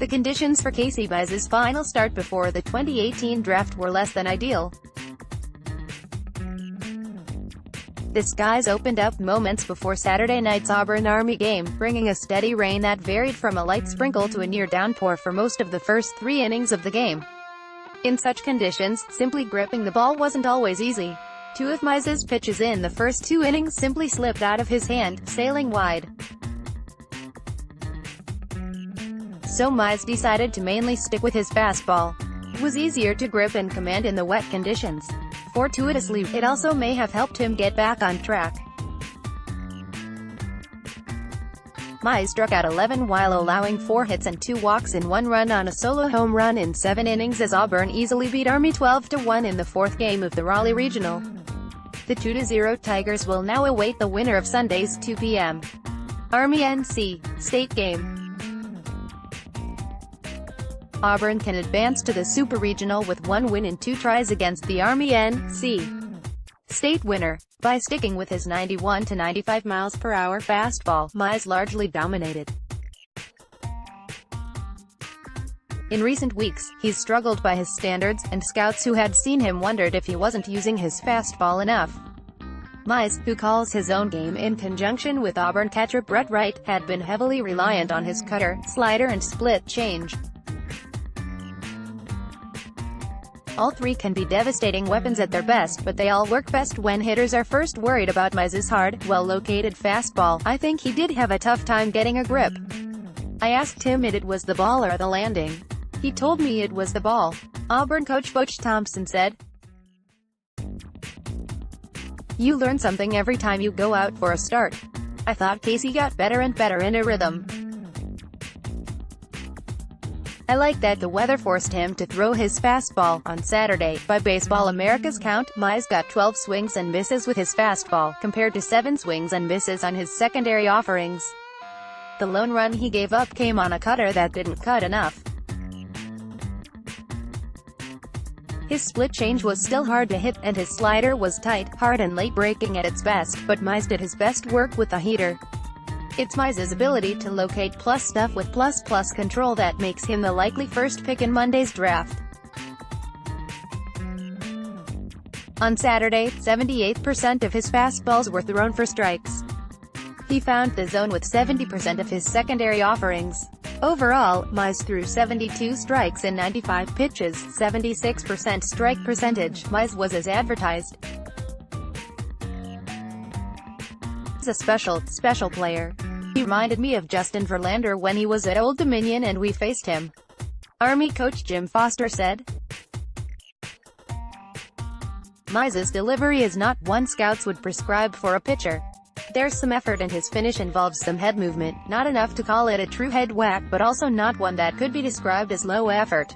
The conditions for Casey Mize's final start before the 2018 draft were less than ideal. The skies opened up moments before Saturday night's Auburn-Army game, bringing a steady rain that varied from a light sprinkle to a near downpour for most of the first 3 innings of the game. In such conditions, simply gripping the ball wasn't always easy. 2 of Mize's pitches in the first 2 innings simply slipped out of his hand, sailing wide. So Mize decided to mainly stick with his fastball. It was easier to grip and command in the wet conditions. Fortuitously, it also may have helped him get back on track. Mize struck out 11 while allowing 4 hits and 2 walks and 1 run on a solo home run in 7 innings as Auburn easily beat Army 12-1 in the 4th game of the Raleigh Regional. The 2-0 Tigers will now await the winner of Sunday's 2 p.m. Army-NC State game. Auburn can advance to the Super Regional with 1 win in 2 tries against the Army-NC State winner. By sticking with his 91 to 95 miles per hour fastball, Mize largely dominated. In recent weeks, he's struggled by his standards, and scouts who had seen him wondered if he wasn't using his fastball enough. Mize, who calls his own game in conjunction with Auburn catcher Brett Wright, had been heavily reliant on his cutter, slider and split change. All 3 can be devastating weapons at their best, but they all work best when hitters are first worried about Mize's hard, well-located fastball. I think he did have a tough time getting a grip. I asked him if it was the ball or the landing. He told me it was the ball. Auburn coach Butch Thompson said, "You learn something every time you go out for a start. I thought Casey got better and better in a rhythm. I like that the weather forced him to throw his fastball." On Saturday, by Baseball America's count, Mize got 12 swings and misses with his fastball, compared to 7 swings and misses on his secondary offerings. The lone run he gave up came on a cutter that didn't cut enough. His split change was still hard to hit, and his slider was tight, hard and late breaking at its best, but Mize did his best work with the heater. It's Mize's ability to locate plus stuff with plus control that makes him the likely first pick in Monday's draft. On Saturday, 78% of his fastballs were thrown for strikes. He found the zone with 70% of his secondary offerings. Overall, Mize threw 72 strikes in 95 pitches, 76% strike percentage. Mize was as advertised. He's a special player. He reminded me of Justin Verlander when he was at Old Dominion and we faced him. Army coach Jim Foster said. Mize's delivery is not one scouts would prescribe for a pitcher. There's some effort and his finish involves some head movement, not enough to call it a true head whack but also not one that could be described as low effort.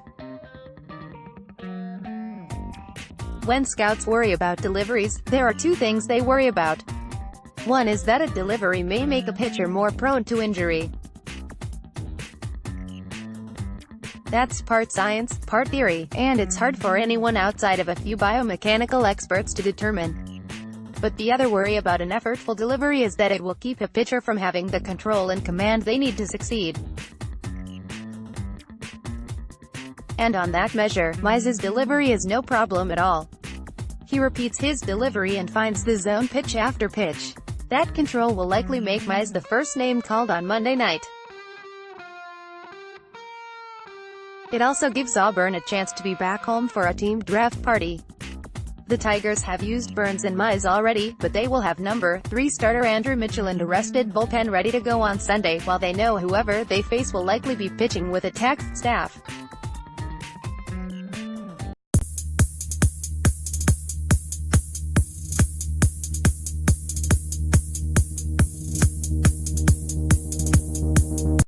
When scouts worry about deliveries, there are 2 things they worry about. One is that a delivery may make a pitcher more prone to injury. That's part science, part theory, and it's hard for anyone outside of a few biomechanical experts to determine. But the other worry about an effortful delivery is that it will keep a pitcher from having the control and command they need to succeed. And on that measure, Mize's delivery is no problem at all. He repeats his delivery and finds the zone pitch after pitch. That control will likely make Mize the first name called on Monday night. It also gives Auburn a chance to be back home for a team draft party. The Tigers have used Burns and Mize already, but they will have number 3 starter Andrew Mitchell and a rested bullpen ready to go on Sunday, while they know whoever they face will likely be pitching with a taxed staff.